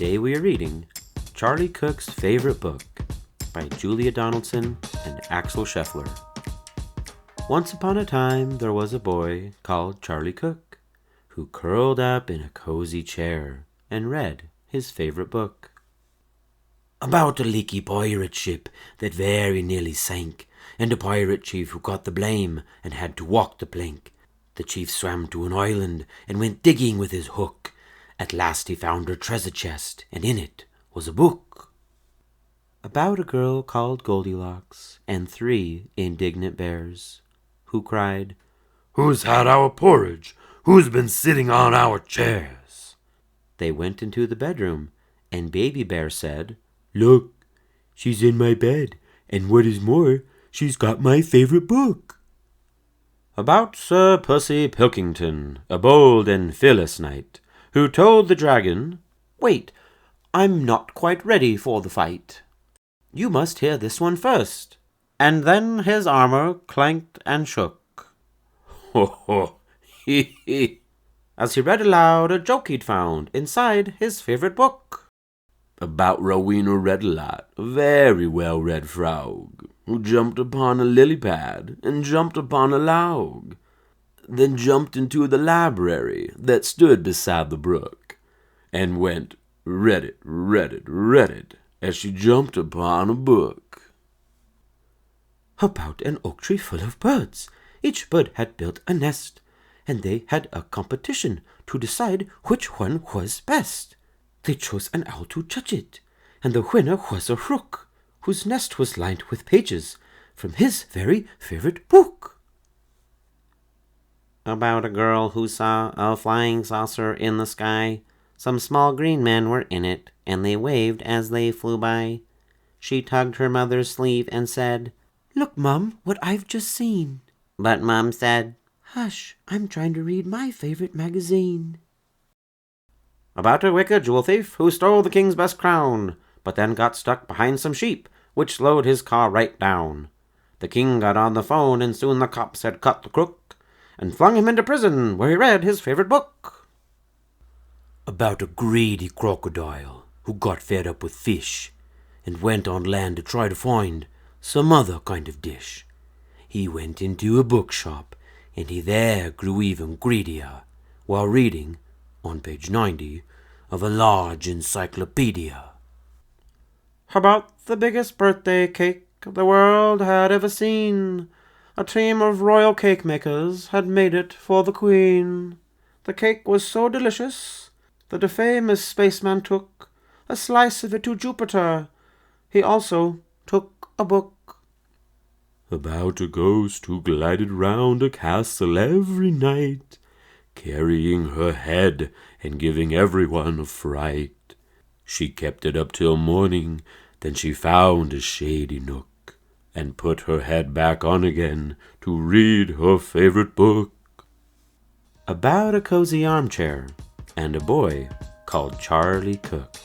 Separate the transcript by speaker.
Speaker 1: Today we are reading Charlie Cook's Favorite Book by Julia Donaldson and Axel Scheffler. Once upon a time there was a boy called Charlie Cook who curled up in a cozy chair and read his favorite book. About a leaky pirate ship that very nearly sank, and a pirate chief who got the blame and had to walk the plank. The chief swam to an island and went digging with his hook. At last he found a treasure chest, and in it was a book. About a girl called Goldilocks and 3 indignant bears, who cried,
Speaker 2: "Who's had our porridge? Who's been sitting on our chairs?"
Speaker 1: They went into the bedroom, and Baby Bear said, "Look, she's in my bed, and what is more, she's got my favorite book." About Sir Percy Pilkington, a bold and fearless knight, who told the dragon, "Wait, I'm not quite ready for the fight. You must hear this one first." And then his armor clanked and shook.
Speaker 2: Ho ho, he he,
Speaker 1: as he read aloud a joke he'd found inside his favorite book.
Speaker 2: About Rowena Redlot, a very well-read frog, who jumped upon a lily pad and jumped upon a log, then jumped into the library that stood beside the brook, and went read it, as she jumped upon a book.
Speaker 1: About an oak tree full of birds. Each bird had built a nest, and they had a competition to decide which one was best. They chose an owl to judge it, and the winner was a rook, whose nest was lined with pages from his very favorite book. About a girl who saw a flying saucer in the sky. Some small green men were in it, and they waved as they flew by. She tugged her mother's sleeve and said, "Look, Mum, what I've just seen." But Mum said, "Hush, I'm trying to read my favorite magazine." About a wicked jewel thief who stole the king's best crown, but then got stuck behind some sheep, which slowed his car right down. The king got on the phone, and soon the cops had caught the crook and flung him into prison, where he read his favorite book.
Speaker 2: About a greedy crocodile who got fed up with fish and went on land to try to find some other kind of dish. He went into a bookshop, and he there grew even greedier while reading, on page 90, of a large encyclopedia.
Speaker 1: About the biggest birthday cake the world had ever seen. A team of royal cake makers had made it for the Queen. The cake was so delicious that a famous spaceman took a slice of it to Jupiter. He also took a book.
Speaker 2: About a ghost who glided round a castle every night, carrying her head and giving everyone a fright. She kept it up till morning, then she found a shady nook, and put her head back on again to read her favorite book.
Speaker 1: About a cozy armchair and a boy called Charlie Cook.